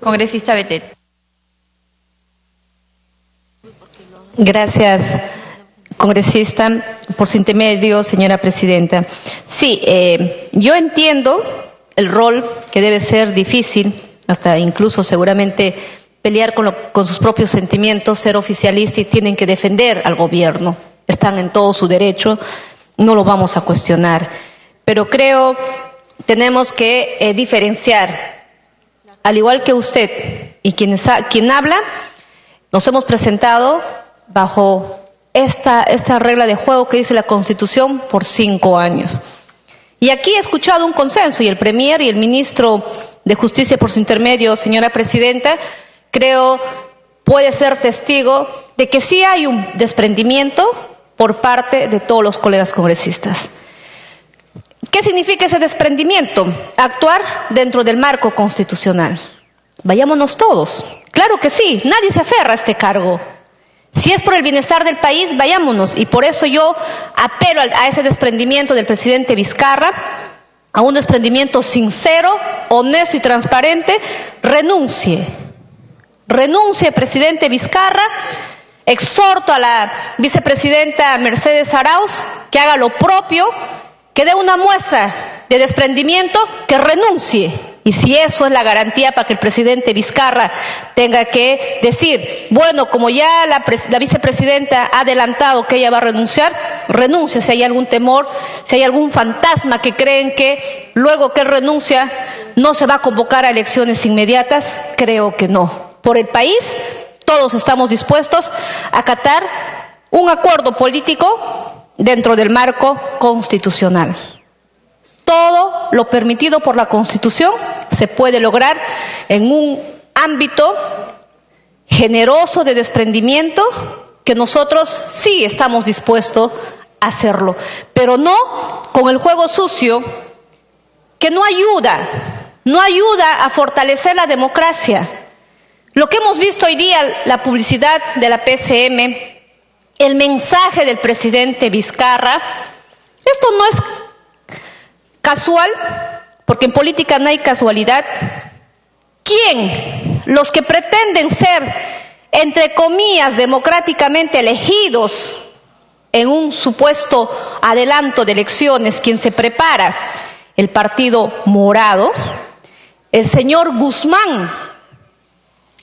Congresista Betete. Gracias, congresista, por su intermedio, señora presidenta. Sí, yo entiendo el rol que debe ser difícil, hasta incluso seguramente pelear con sus propios sentimientos, ser oficialista y tienen que defender al gobierno. Están en todo su derecho, no lo vamos a cuestionar. Pero creo tenemos que diferenciar, al igual que usted y quien habla, nos hemos presentado bajo esta regla de juego que dice la Constitución por 5 años. Y aquí he escuchado un consenso, y el Premier y el Ministro de Justicia por su intermedio, señora presidenta, creo puede ser testigo de que sí hay un desprendimiento por parte de todos los colegas congresistas. ¿Qué significa ese desprendimiento? Actuar dentro del marco constitucional. Vayámonos todos. Claro que sí, nadie se aferra a este cargo. Si es por el bienestar del país, vayámonos. Y por eso yo apelo a ese desprendimiento del presidente Vizcarra, a un desprendimiento sincero, honesto y transparente. Renuncie, presidente Vizcarra. Exhorto a la vicepresidenta Mercedes Arauz que haga lo propio, que dé una muestra de desprendimiento, que renuncie. Y si eso es la garantía para que el presidente Vizcarra tenga que decir, bueno, como ya la vicepresidenta ha adelantado que ella va a renunciar, renuncia. Si hay algún temor, si hay algún fantasma que creen que luego que renuncia no se va a convocar a elecciones inmediatas, creo que no. Por el país, todos estamos dispuestos a acatar un acuerdo político dentro del marco constitucional. Todo lo permitido por la Constitución se puede lograr en un ámbito generoso de desprendimiento que nosotros sí estamos dispuestos a hacerlo, pero no con el juego sucio que no ayuda a fortalecer la democracia. Lo que hemos visto hoy día, la publicidad de la PCM, el mensaje del presidente Vizcarra, esto no es casual, porque en política no hay casualidad. ¿Quién? Los que pretenden ser, entre comillas, democráticamente elegidos en un supuesto adelanto de elecciones, quien se prepara, el Partido Morado, el señor Guzmán.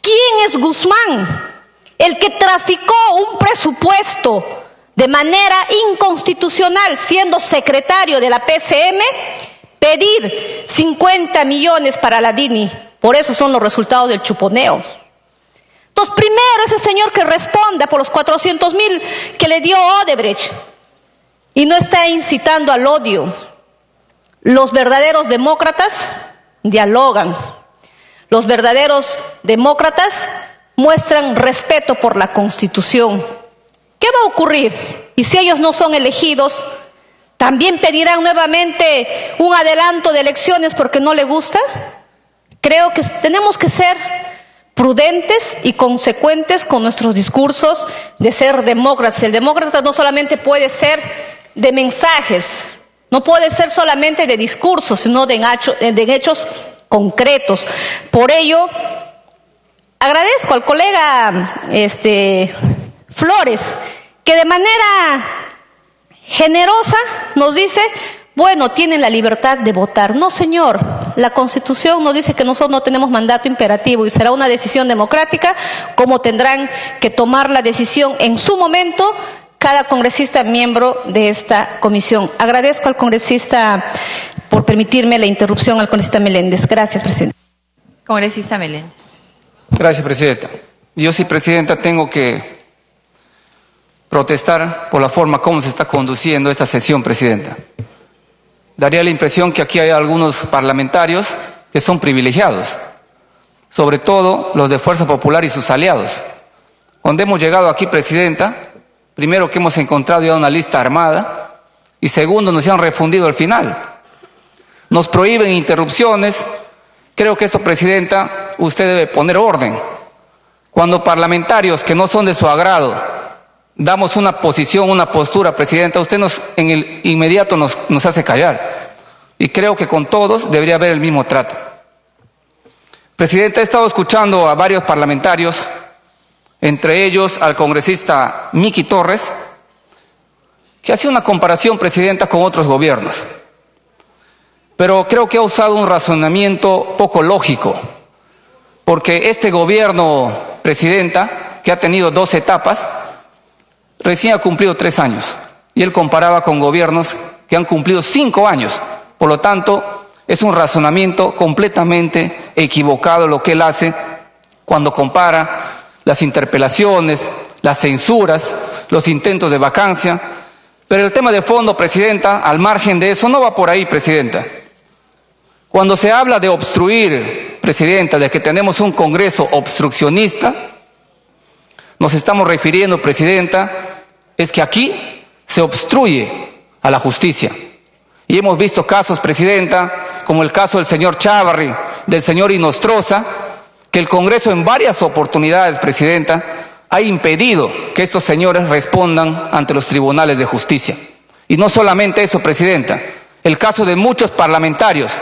¿Quién es Guzmán? El que traficó un presupuesto de manera inconstitucional, siendo secretario de la PCM, pedir 50 millones para la DINI. Por eso son los resultados del chuponeo. Entonces, primero ese señor que responda por los 400,000 que le dio Odebrecht y no está incitando al odio. Los verdaderos demócratas dialogan. Los verdaderos demócratas muestran respeto por la Constitución. ¿Qué va a ocurrir? Y si ellos no son elegidos, ¿también pedirán nuevamente un adelanto de elecciones porque no le gusta? Creo que tenemos que ser prudentes y consecuentes con nuestros discursos de ser demócratas. El demócrata no solamente puede ser de mensajes, no puede ser solamente de discursos, sino de hechos concretos. Por ello, agradezco al colega Flores, que de manera generosa nos dice, bueno, tienen la libertad de votar. No, señor, la Constitución nos dice que nosotros no tenemos mandato imperativo y será una decisión democrática, como tendrán que tomar la decisión en su momento cada congresista miembro de esta comisión. Agradezco al congresista por permitirme la interrupción, al congresista Meléndez. Gracias, presidente. Congresista Meléndez. Gracias, presidenta. Yo sí, presidenta, tengo que protestar por la forma como se está conduciendo esta sesión, presidenta. Daría la impresión que aquí hay algunos parlamentarios que son privilegiados, sobre todo los de Fuerza Popular y sus aliados. Cuando hemos llegado aquí, presidenta, primero que hemos encontrado ya una lista armada y segundo nos han refundido al final. Nos prohíben interrupciones. Creo que esto, presidenta, usted debe poner orden. Cuando parlamentarios que no son de su agrado damos una posición, una postura, presidenta, usted en el inmediato nos hace callar. Y creo que con todos debería haber el mismo trato. Presidenta, he estado escuchando a varios parlamentarios, entre ellos al congresista Miki Torres, que hacía una comparación, Presidenta, con otros gobiernos. Pero creo que ha usado un razonamiento poco lógico, porque este gobierno, Presidenta, que ha tenido 2 etapas, recién ha cumplido 3 años, y él comparaba con gobiernos que han cumplido 5 años. Por lo tanto, es un razonamiento completamente equivocado lo que él hace cuando compara las interpelaciones, las censuras, los intentos de vacancia. Pero el tema de fondo, Presidenta, al margen de eso, no va por ahí, Presidenta. Cuando se habla de obstruir, Presidenta, de que tenemos un Congreso obstruccionista, nos estamos refiriendo, Presidenta, es que aquí se obstruye a la justicia. Y hemos visto casos, Presidenta, como el caso del señor Chávarri, del señor Inostroza, que el Congreso en varias oportunidades, Presidenta, ha impedido que estos señores respondan ante los tribunales de justicia. Y no solamente eso, Presidenta, el caso de muchos parlamentarios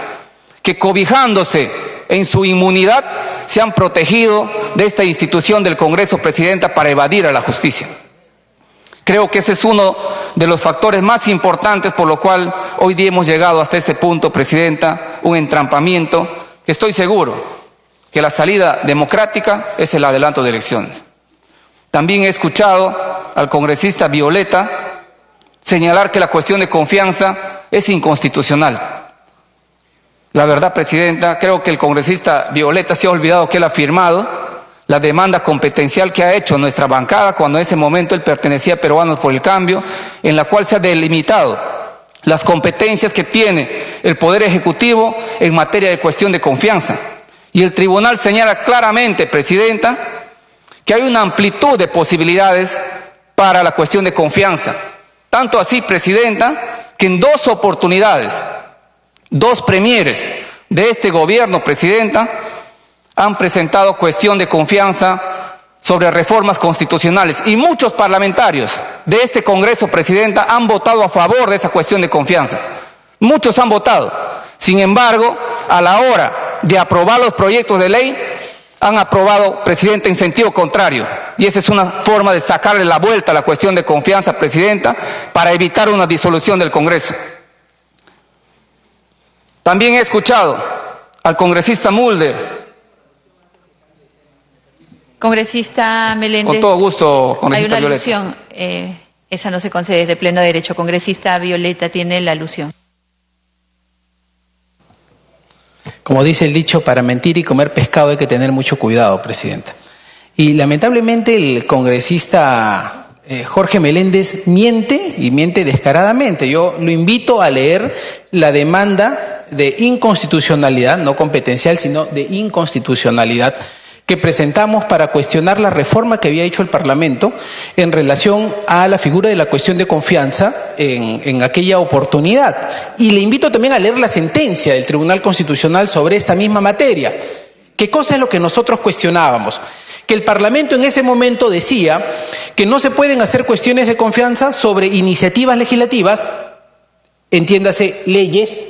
que, cobijándose en su inmunidad, se han protegido de esta institución del Congreso, Presidenta, para evadir a la justicia. Creo que ese es uno de los factores más importantes por lo cual hoy día hemos llegado hasta este punto, Presidenta, un entrampamiento que estoy seguro que la salida democrática es el adelanto de elecciones. También he escuchado al congresista Violeta señalar que la cuestión de confianza es inconstitucional. La verdad, Presidenta, creo que el congresista Violeta se ha olvidado que él ha firmado la demanda competencial que ha hecho nuestra bancada cuando en ese momento él pertenecía a Peruanos por el Cambio, en la cual se ha delimitado las competencias que tiene el Poder Ejecutivo en materia de cuestión de confianza. Y el tribunal señala claramente, Presidenta, que hay una amplitud de posibilidades para la cuestión de confianza. Tanto así, Presidenta, que en 2 oportunidades, 2 premieres de este gobierno, Presidenta, han presentado cuestión de confianza sobre reformas constitucionales. Y muchos parlamentarios de este Congreso, Presidenta, han votado a favor de esa cuestión de confianza. Muchos han votado. Sin embargo, a la hora de aprobar los proyectos de ley, han aprobado, Presidenta, en sentido contrario. Y esa es una forma de sacarle la vuelta a la cuestión de confianza, Presidenta, para evitar una disolución del Congreso. También he escuchado al congresista Mulder. Congresista Meléndez. Con todo gusto, congresista Hay una Violeta. alusión. Esa no se concede de pleno derecho. Congresista Violeta tiene la alusión. Como dice el dicho, para mentir y comer pescado hay que tener mucho cuidado, Presidenta. Y lamentablemente el congresista Jorge Meléndez miente y miente descaradamente. Yo lo invito a leer la demanda de inconstitucionalidad, no competencial, sino de inconstitucionalidad, que presentamos para cuestionar la reforma que había hecho el Parlamento en relación a la figura de la cuestión de confianza en aquella oportunidad. Y le invito también a leer la sentencia del Tribunal Constitucional sobre esta misma materia. ¿Qué cosa es lo que nosotros cuestionábamos? Que el Parlamento en ese momento decía que no se pueden hacer cuestiones de confianza sobre iniciativas legislativas, entiéndase leyes,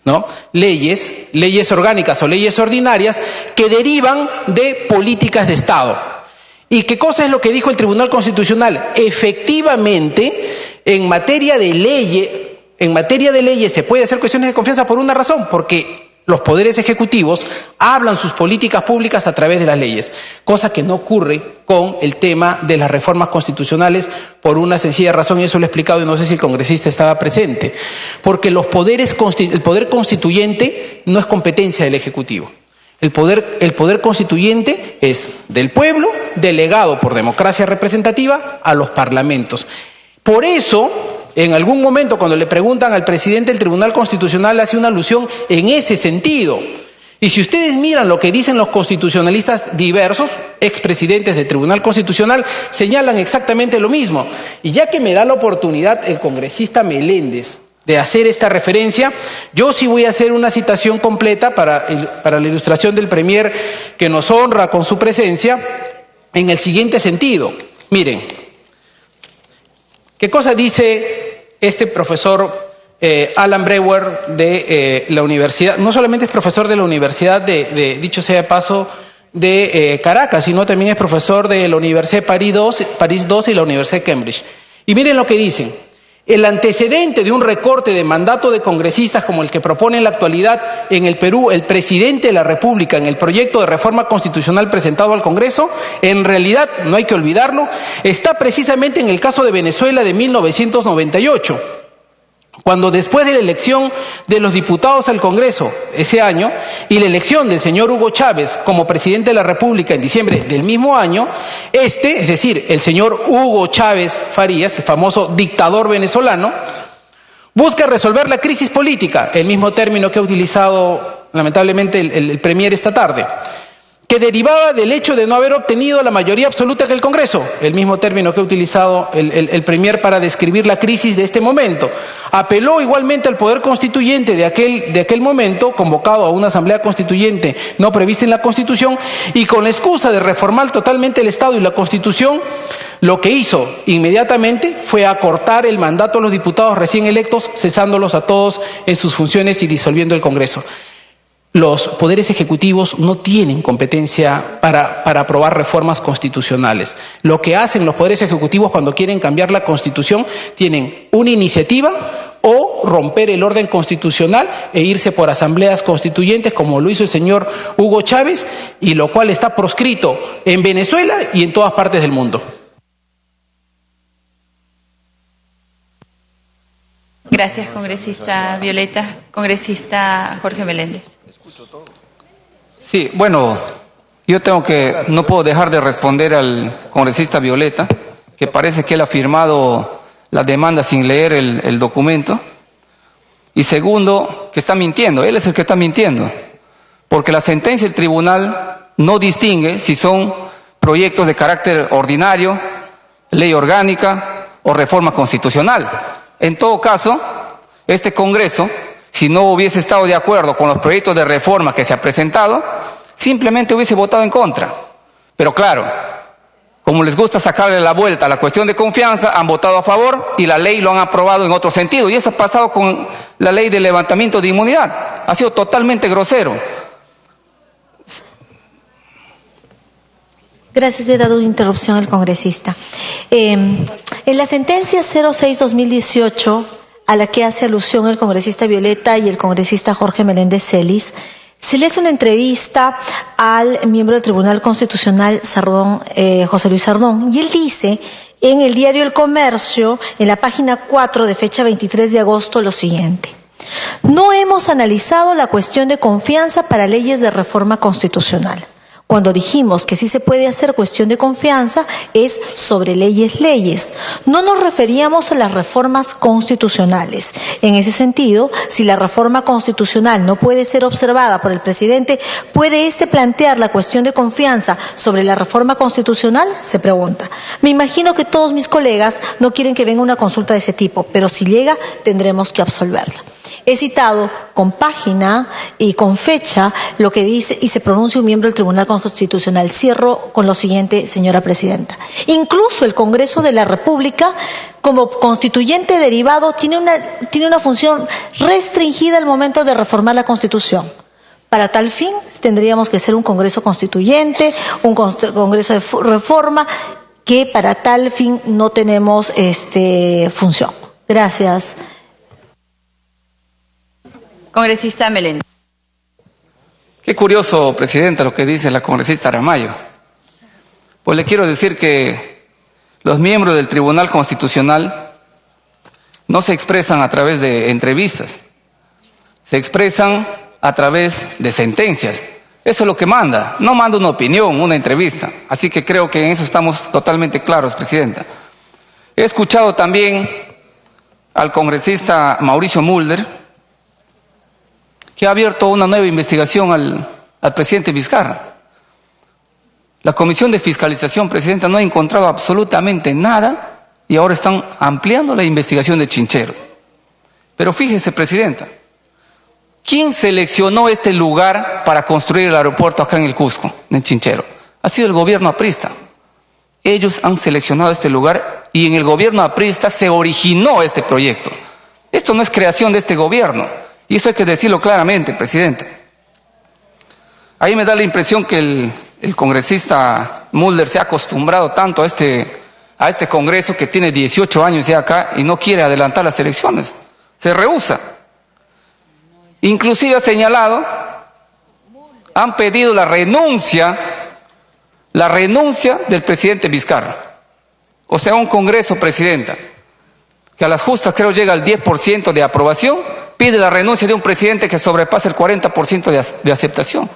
¿no? Leyes orgánicas o leyes ordinarias que derivan de políticas de Estado. ¿Y qué cosa es lo que dijo el Tribunal Constitucional? Efectivamente, en materia de leyes se puede hacer cuestiones de confianza por una razón, porque los poderes ejecutivos hablan sus políticas públicas a través de las leyes, cosa que no ocurre con el tema de las reformas constitucionales por una sencilla razón, y eso lo he explicado y no sé si el congresista estaba presente, porque el poder constituyente no es competencia del Ejecutivo. El poder constituyente es del pueblo, delegado por democracia representativa a los parlamentos. Por eso, en algún momento, cuando le preguntan al presidente del Tribunal Constitucional, hace una alusión en ese sentido. Y si ustedes miran lo que dicen los constitucionalistas diversos, expresidentes del Tribunal Constitucional, señalan exactamente lo mismo. Y ya que me da la oportunidad el congresista Meléndez de hacer esta referencia, yo sí voy a hacer una citación completa para la ilustración del premier que nos honra con su presencia, en el siguiente sentido. Miren, ¿qué cosa dice este profesor Alan Brewer de la universidad, no solamente es profesor de la Universidad dicho sea de paso, de Caracas, sino también es profesor de la Universidad de París II y la Universidad de Cambridge. Y miren lo que dicen. El antecedente de un recorte de mandato de congresistas como el que propone en la actualidad en el Perú el presidente de la República en el proyecto de reforma constitucional presentado al Congreso, en realidad, no hay que olvidarlo, está precisamente en el caso de Venezuela de 1998. Cuando después de la elección de los diputados al Congreso ese año y la elección del señor Hugo Chávez como presidente de la República en diciembre del mismo año, es decir, el señor Hugo Chávez Farías, el famoso dictador venezolano, busca resolver la crisis política, el mismo término que ha utilizado lamentablemente el premier esta tarde, que derivaba del hecho de no haber obtenido la mayoría absoluta del Congreso, el mismo término que ha utilizado el premier para describir la crisis de este momento. Apeló igualmente al poder constituyente de aquel momento, convocado a una asamblea constituyente no prevista en la Constitución, y con la excusa de reformar totalmente el Estado y la Constitución, lo que hizo inmediatamente fue acortar el mandato a los diputados recién electos, cesándolos a todos en sus funciones y disolviendo el Congreso. Los poderes ejecutivos no tienen competencia para aprobar reformas constitucionales. Lo que hacen los poderes ejecutivos cuando quieren cambiar la Constitución, tienen una iniciativa o romper el orden constitucional e irse por asambleas constituyentes, como lo hizo el señor Hugo Chávez, y lo cual está proscrito en Venezuela y en todas partes del mundo. Gracias, congresista Violeta. Congresista Jorge Meléndez. Sí, bueno, no puedo dejar de responder al congresista Violeta, que parece que él ha firmado la demanda sin leer el documento. Y segundo, que está mintiendo, él es el que está mintiendo, porque la sentencia del tribunal no distingue si son proyectos de carácter ordinario, ley orgánica o reforma constitucional. En todo caso, este Congreso, si no hubiese estado de acuerdo con los proyectos de reforma que se ha presentado, simplemente hubiese votado en contra. Pero claro, como les gusta sacarle la vuelta a la cuestión de confianza, han votado a favor y la ley lo han aprobado en otro sentido. Y eso ha pasado con la ley de levantamiento de inmunidad. Ha sido totalmente grosero. Gracias, le he dado una interrupción al congresista. En la sentencia 06-2018, a la que hace alusión el congresista Violeta y el congresista Jorge Meléndez Celis, se le hace una entrevista al miembro del Tribunal Constitucional, José Luis Sardón, y él dice en el diario El Comercio, en la página 4 de fecha 23 de agosto, lo siguiente: no hemos analizado la cuestión de confianza para leyes de reforma constitucional. Cuando dijimos que sí se puede hacer cuestión de confianza es sobre leyes. No nos referíamos a las reformas constitucionales. En ese sentido, si la reforma constitucional no puede ser observada por el presidente, ¿puede éste plantear la cuestión de confianza sobre la reforma constitucional? Se pregunta. Me imagino que todos mis colegas no quieren que venga una consulta de ese tipo, pero si llega, tendremos que absolverla. He citado con página y con fecha lo que dice y se pronuncia un miembro del Tribunal Constitucional. Cierro con lo siguiente, señora presidenta. Incluso el Congreso de la República, como constituyente derivado, tiene una función restringida al momento de reformar la Constitución. Para tal fin, tendríamos que ser un Congreso constituyente, un Congreso de reforma, que para tal fin no tenemos función. Gracias. Congresista Meléndez. Qué curioso, presidenta, lo que dice la congresista Aramayo. Pues le quiero decir que los miembros del Tribunal Constitucional no se expresan a través de entrevistas, se expresan a través de sentencias. Eso es lo que manda, no manda una opinión, una entrevista. Así que creo que en eso estamos totalmente claros, presidenta. He escuchado también al congresista Mauricio Mulder, que ha abierto una nueva investigación al presidente Vizcarra. La Comisión de Fiscalización, presidenta, no ha encontrado absolutamente nada y ahora están ampliando la investigación de Chinchero. Pero fíjese, presidenta, ¿quién seleccionó este lugar para construir el aeropuerto acá en el Cusco, en Chinchero? Ha sido el gobierno aprista. Ellos han seleccionado este lugar y en el gobierno aprista se originó este proyecto. Esto no es creación de este gobierno. Y eso hay que decirlo claramente, presidente. Ahí me da la impresión que el congresista Mulder se ha acostumbrado tanto a este Congreso, que tiene 18 años ya acá y no quiere adelantar las elecciones. Se rehúsa. Inclusive ha señalado, han pedido la renuncia del presidente Vizcarra. O sea, un Congreso, presidenta, que a las justas creo llega al 10% de aprobación, pide la renuncia de un presidente que sobrepasa el 40% de aceptación.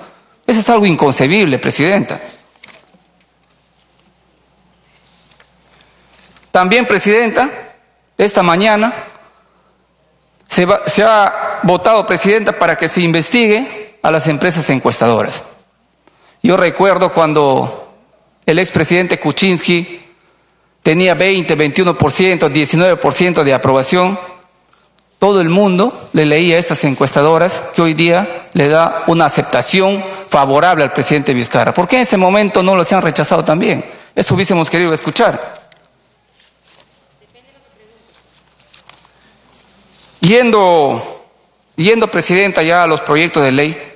Eso es algo inconcebible, presidenta. También, presidenta, esta mañana se ha votado, presidenta, para que se investigue a las empresas encuestadoras. Yo recuerdo cuando el expresidente Kuczynski tenía 20, 21%, 19% de aprobación, todo el mundo le leía a estas encuestadoras que hoy día le da una aceptación favorable al presidente Vizcarra. ¿Por qué en ese momento no los han rechazado también? Eso hubiésemos querido escuchar. Yendo, presidenta, ya a los proyectos de ley,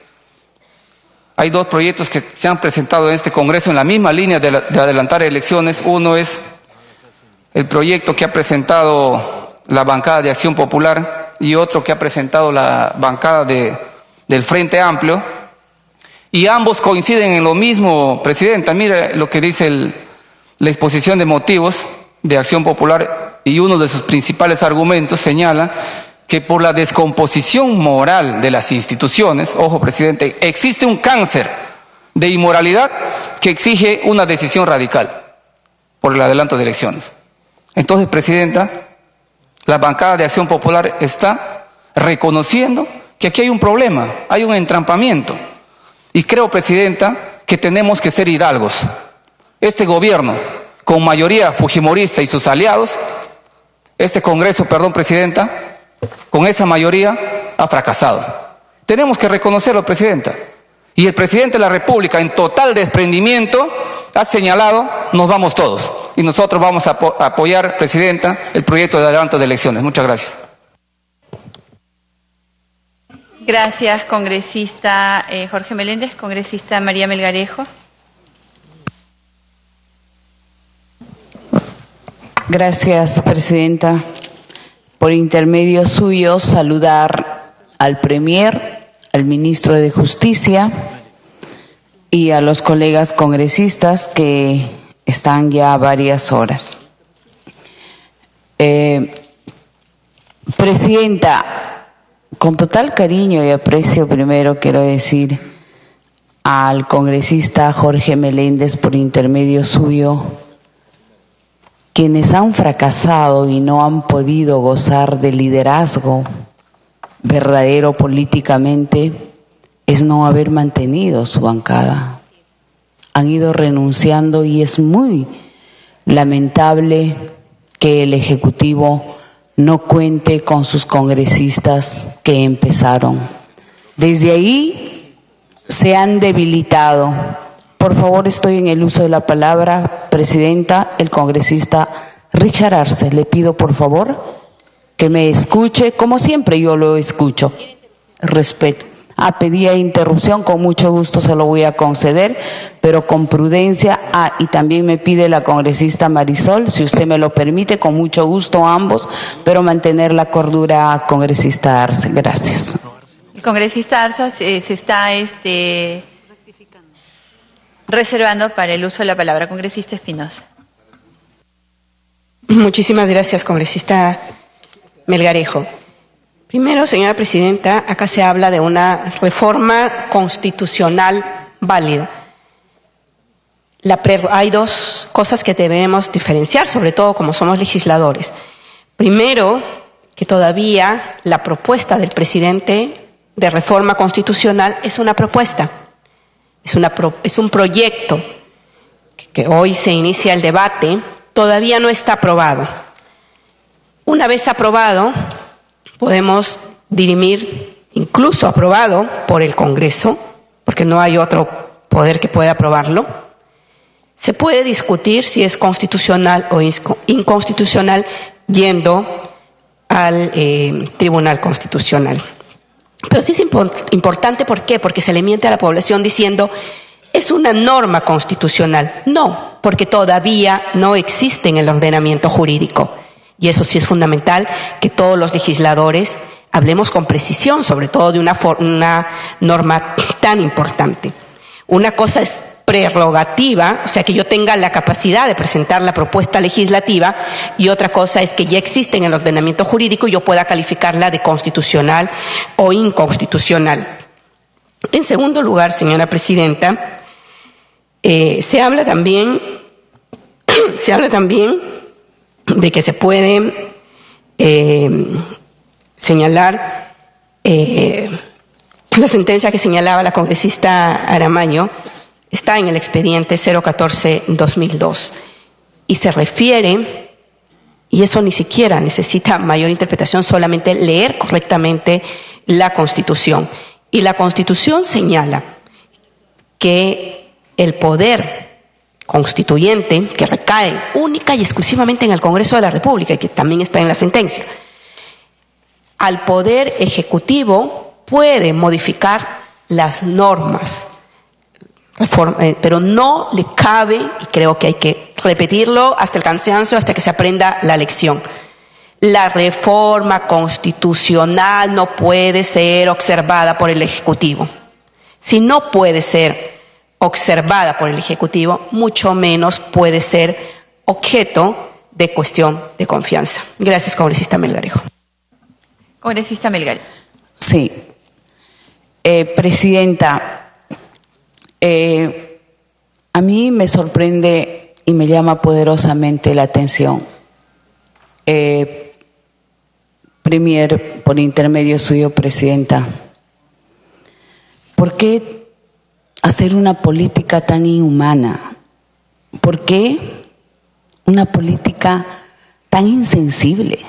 hay dos proyectos que se han presentado en este Congreso en la misma línea de adelantar elecciones. Uno es el proyecto que ha presentado la bancada de Acción Popular y otro que ha presentado la bancada del Frente Amplio. Y ambos coinciden en lo mismo, presidenta. Mire lo que dice la exposición de motivos de Acción Popular, y uno de sus principales argumentos señala que por la descomposición moral de las instituciones, ojo, presidente, existe un cáncer de inmoralidad que exige una decisión radical por el adelanto de elecciones. Entonces, presidenta, la bancada de Acción Popular está reconociendo que aquí hay un problema, hay un entrampamiento. Y creo, presidenta, que tenemos que ser hidalgos. Este gobierno, con mayoría fujimorista y sus aliados, este Congreso, presidenta, con esa mayoría ha fracasado. Tenemos que reconocerlo, presidenta. Y el presidente de la República, en total desprendimiento, ha señalado, nos vamos todos. Y nosotros vamos a apoyar, presidenta, el proyecto de adelanto de elecciones. Muchas gracias. Gracias, congresista Jorge Meléndez. Congresista María Melgarejo. Gracias, presidenta. Por intermedio suyo, saludar al Premier, al Ministro de Justicia y a los colegas congresistas que están ya varias horas. Presidenta, con total cariño y aprecio, primero quiero decir al congresista Jorge Meléndez, por intermedio suyo, quienes han fracasado y no han podido gozar de liderazgo verdadero políticamente es no haber mantenido su bancada. Han ido renunciando y es muy lamentable que el Ejecutivo no cuente con sus congresistas que empezaron. Desde ahí se han debilitado. Por favor, estoy en el uso de la palabra, presidenta, el congresista Richard Arce. Le pido, por favor, que me escuche, como siempre yo lo escucho. Respeto. Pedía interrupción, con mucho gusto se lo voy a conceder, pero con prudencia. Y también me pide la congresista Marisol, si usted me lo permite, con mucho gusto ambos, pero mantener la cordura, congresista Arce. Gracias. El congresista Arce se está reservando para el uso de la palabra. Congresista Espinosa. Muchísimas gracias, congresista Melgarejo. Primero, señora presidenta, acá se habla de una reforma constitucional válida. Hay dos cosas que debemos diferenciar, sobre todo como somos legisladores. Primero, que todavía la propuesta del presidente de reforma constitucional es una propuesta. Es un proyecto que hoy se inicia el debate, todavía no está aprobado. Una vez aprobado, podemos dirimir, incluso aprobado por el Congreso, porque no hay otro poder que pueda aprobarlo, se puede discutir si es constitucional o inconstitucional yendo al Tribunal Constitucional. Pero sí es importante, ¿por qué? Porque se le miente a la población diciendo, es una norma constitucional. No, porque todavía no existe en el ordenamiento jurídico. Y eso sí es fundamental, que todos los legisladores hablemos con precisión, sobre todo de una norma tan importante. Una cosa es prerrogativa, o sea, que yo tenga la capacidad de presentar la propuesta legislativa, y otra cosa es que ya existe en el ordenamiento jurídico y yo pueda calificarla de constitucional o inconstitucional. En segundo lugar, señora presidenta, se habla también de que se puede señalar la sentencia que señalaba la congresista Aramaño. Está en el expediente 014-2002 y se refiere, y eso ni siquiera necesita mayor interpretación, solamente leer correctamente la Constitución. Y la Constitución señala que el poder constituyente, que recae única y exclusivamente en el Congreso de la República, y que también está en la sentencia, al poder ejecutivo puede modificar las normas, pero no le cabe, y creo que hay que repetirlo hasta el cansancio, hasta que se aprenda la lección. La reforma constitucional no puede ser observada por el Ejecutivo. Si no puede ser observada por el Ejecutivo, mucho menos puede ser objeto de cuestión de confianza. Gracias, congresista Melgarejo. Congresista Melgarejo. Sí. Presidenta, a mí me sorprende y me llama poderosamente la atención, Premier, por intermedio suyo, Presidenta, ¿por qué hacer una política tan inhumana? ¿Por qué una política tan insensible?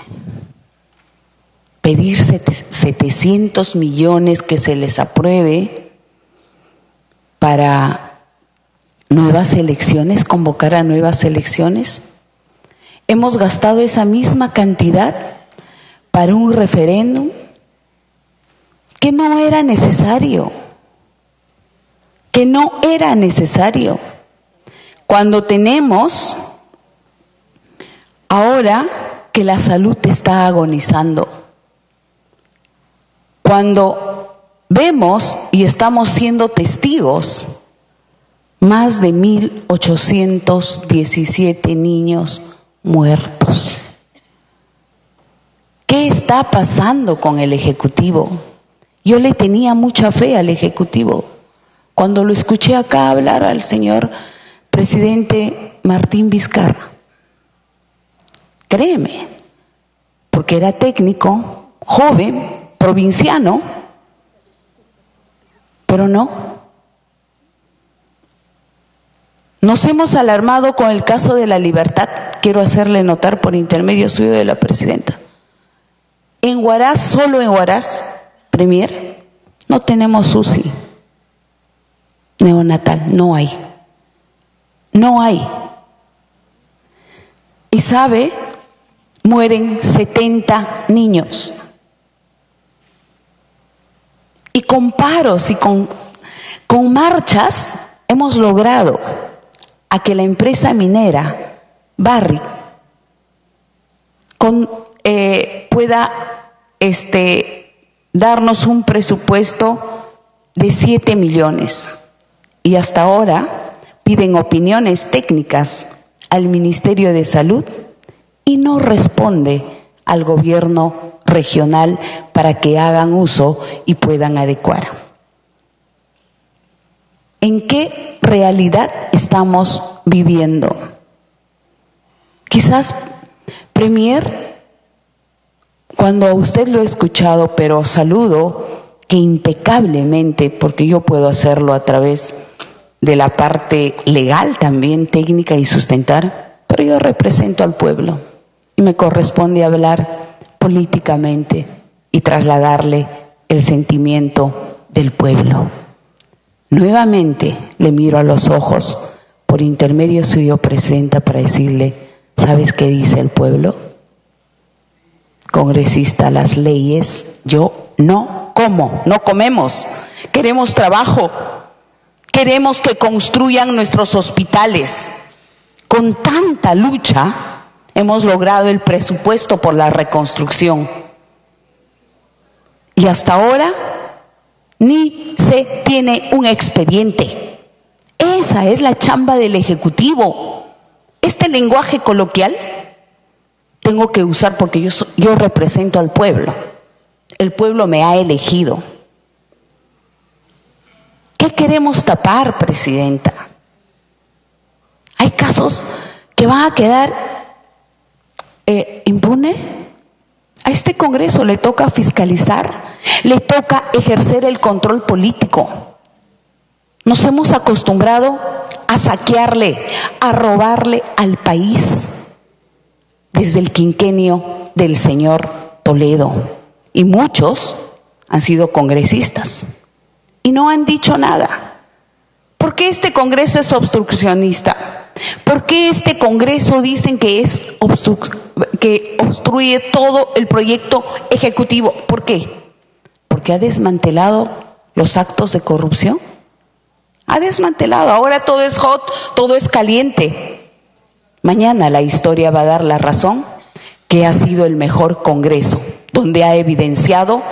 Pedir 700 millones que se les apruebe para nuevas elecciones, convocar a nuevas elecciones. Hemos gastado esa misma cantidad para un referéndum que no era necesario, cuando tenemos ahora que la salud está agonizando, cuando vemos y estamos siendo testigos más de 1.817 niños muertos. ¿Qué está pasando con el Ejecutivo? Yo le tenía mucha fe al Ejecutivo. Cuando lo escuché acá hablar al señor presidente Martín Vizcarra, créeme, porque era técnico, joven, provinciano, pero no. Nos hemos alarmado con el caso de La Libertad, quiero hacerle notar por intermedio suyo de la presidenta. En Huaraz, solo en Huaraz, Premier, no tenemos UCI neonatal, no hay. Y sabe, mueren 70 niños. Y con paros y con marchas hemos logrado a que la empresa minera Barrick pueda darnos un presupuesto de 7 millones. Y hasta ahora piden opiniones técnicas al Ministerio de Salud y no responde al gobierno regional para que hagan uso y puedan adecuar. ¿En qué realidad estamos viviendo? Quizás, Premier, cuando a usted lo he escuchado, pero saludo que impecablemente, porque yo puedo hacerlo a través de la parte legal también, técnica y sustentar, pero yo represento al pueblo y me corresponde hablar políticamente y trasladarle el sentimiento del pueblo. Nuevamente le miro a los ojos por intermedio suyo, Presidenta, para decirle, ¿sabes qué dice el pueblo? congresista, las leyes yo no como, no comemos. Queremos trabajo, queremos que construyan nuestros hospitales. Con tanta lucha hemos logrado el presupuesto por la reconstrucción. Y hasta ahora ni se tiene un expediente. Esa es la chamba del Ejecutivo. Este lenguaje coloquial tengo que usar porque yo represento al pueblo. El pueblo me ha elegido. ¿Qué queremos tapar, Presidenta? Hay casos que van a quedar impunes. A este Congreso le toca fiscalizar, le toca ejercer el control político. Nos hemos acostumbrado a saquearle, a robarle al país desde el quinquenio del señor Toledo. Y muchos han sido congresistas y no han dicho nada. ¿Por qué este Congreso es obstruccionista? ¿Por qué este Congreso dicen que que obstruye todo el proyecto ejecutivo? ¿Por qué? Porque ha desmantelado los actos de corrupción. Ha desmantelado. Ahora todo es hot, todo es caliente. Mañana la historia va a dar la razón que ha sido el mejor Congreso, donde ha evidenciado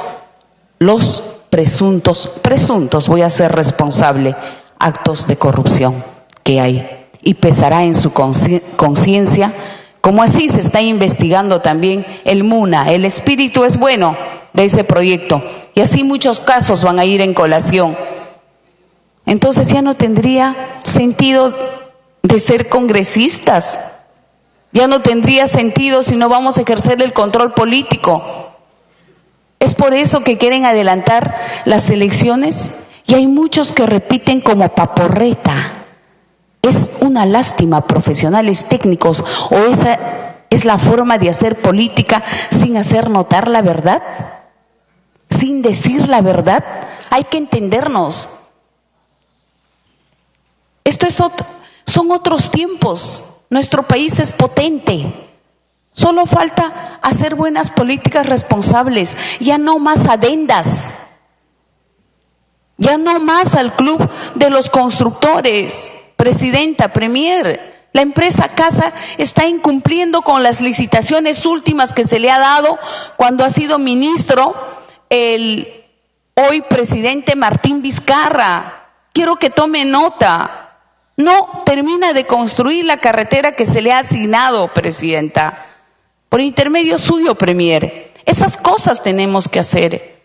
los presuntos, voy a ser responsable, actos de corrupción que hay. Y pesará en su conciencia, como así se está investigando también el MUNA, el espíritu es bueno de ese proyecto, y así muchos casos van a ir en colación. Entonces ya no tendría sentido de ser congresistas, ya no tendría sentido si no vamos a ejercer el control político. Es por eso que quieren adelantar las elecciones y hay muchos que repiten como paporreta. Es una lástima, profesionales técnicos, o esa es la forma de hacer política sin hacer notar la verdad, sin decir la verdad. Hay que entendernos. Son otros tiempos. Nuestro país es potente. Solo falta hacer buenas políticas responsables. Ya no más adendas. Ya no más al club de los constructores. Presidenta, Premier, la empresa Casa está incumpliendo con las licitaciones últimas que se le ha dado cuando ha sido ministro el hoy presidente Martín Vizcarra. Quiero que tome nota. No termina de construir la carretera que se le ha asignado, Presidenta, por intermedio suyo, Premier. Esas cosas tenemos que hacer.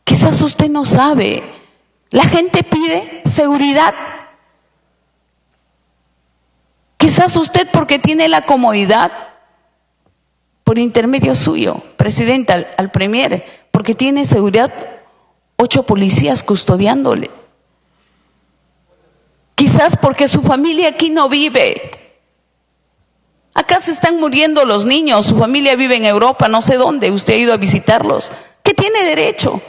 Quizás usted no sabe. La gente pide seguridad. Quizás usted, porque tiene la comodidad, por intermedio suyo, Presidenta, al Premier, porque tiene seguridad, 8 policías custodiándole. Quizás porque su familia aquí no vive. Acá se están muriendo los niños, su familia vive en Europa, no sé dónde, usted ha ido a visitarlos. ¿Qué tiene derecho?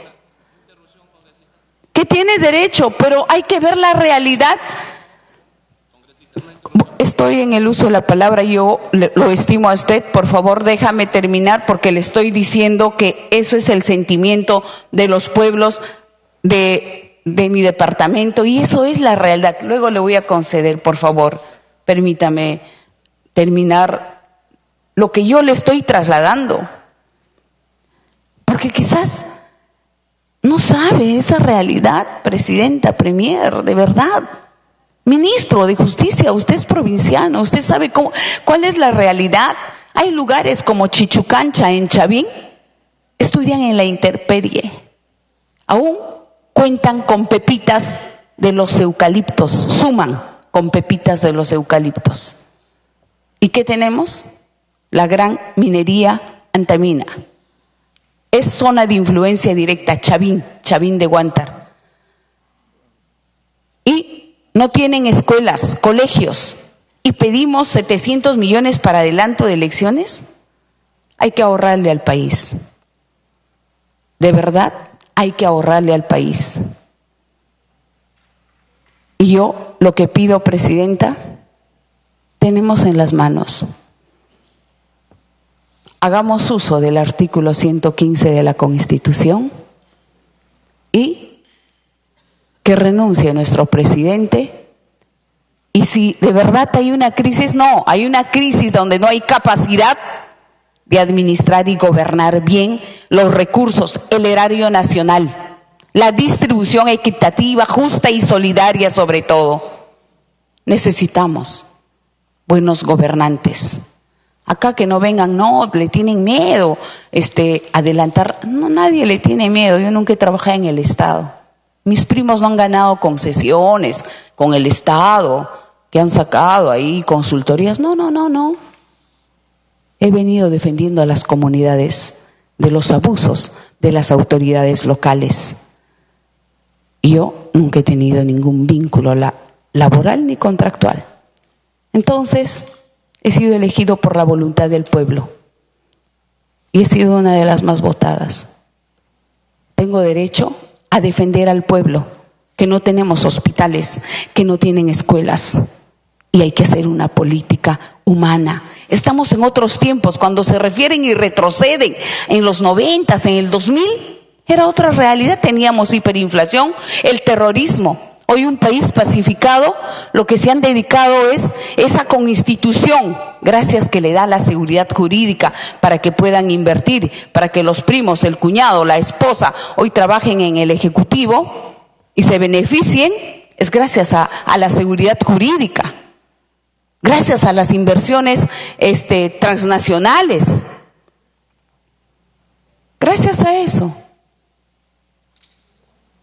¿Qué tiene derecho? Pero hay que ver la realidad. Estoy en el uso de la palabra, yo lo estimo a usted, por favor déjame terminar porque le estoy diciendo que eso es el sentimiento de los pueblos de mi departamento y eso es la realidad. Luego le voy a conceder, por favor, permítame terminar lo que yo le estoy trasladando, porque quizás no sabe esa realidad, Presidenta, Premier, de verdad. Ministro de Justicia, usted es provinciano, usted sabe cuál es la realidad. Hay lugares como Chichucancha en Chavín, estudian en la intemperie, aún cuentan con pepitas de los eucaliptos, suman con pepitas de los eucaliptos. ¿Y qué tenemos? La gran minería antamina. Es zona de influencia directa, Chavín de Huántar. Y no tienen escuelas, colegios, y pedimos 700 millones para adelanto de elecciones. Hay que ahorrarle al país. De verdad, hay que ahorrarle al país. Y yo lo que pido, Presidenta, tenemos en las manos hagamos uso del artículo 115 de la Constitución y que renuncie nuestro presidente. Y si de verdad hay una crisis, no, hay una crisis donde no hay capacidad de administrar y gobernar bien los recursos, el erario nacional, la distribución equitativa, justa y solidaria sobre todo. Necesitamos buenos gobernantes. Acá que no vengan, no, le tienen miedo, adelantar. No, nadie le tiene miedo. Yo nunca he trabajado en el Estado. Mis primos no han ganado concesiones con el Estado, que han sacado ahí consultorías. No. He venido defendiendo a las comunidades de los abusos de las autoridades locales. Y yo nunca he tenido ningún vínculo laboral ni contractual. Entonces, he sido elegido por la voluntad del pueblo y he sido una de las más votadas. Tengo derecho a defender al pueblo, que no tenemos hospitales, que no tienen escuelas, y hay que hacer una política humana. Estamos en otros tiempos. Cuando se refieren y retroceden en los 90, en el 2000, era otra realidad. Teníamos hiperinflación, el terrorismo. Hoy un país pacificado, lo que se han dedicado es esa constitución, gracias que le da la seguridad jurídica para que puedan invertir, para que los primos, el cuñado, la esposa, hoy trabajen en el Ejecutivo y se beneficien, es gracias a la seguridad jurídica, gracias a las inversiones transnacionales, gracias a eso.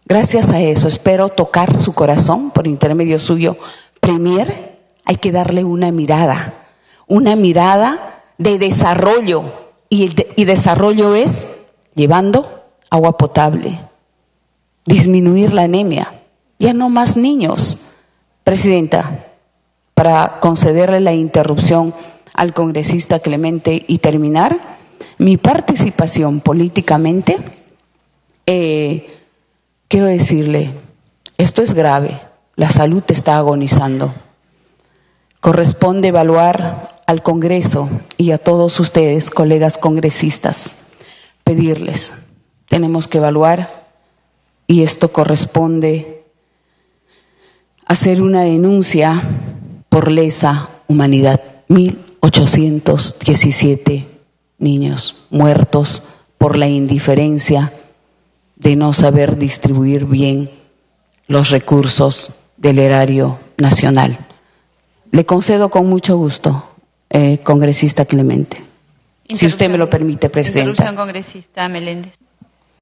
Gracias a eso, espero tocar su corazón por intermedio suyo. Premier, hay que darle una mirada de desarrollo. Y desarrollo es llevando agua potable, disminuir la anemia, ya no más niños. Presidenta, para concederle la interrupción al congresista Clemente y terminar, mi participación políticamente, quiero decirle, esto es grave, la salud está agonizando. Corresponde evaluar al Congreso y a todos ustedes, colegas congresistas, pedirles, tenemos que evaluar y esto corresponde hacer una denuncia por lesa humanidad. 1.817 niños muertos por la indiferencia de no saber distribuir bien los recursos del erario nacional. Le concedo con mucho gusto, congresista Clemente, si usted me lo permite, presidenta. Interrupción, congresista Meléndez.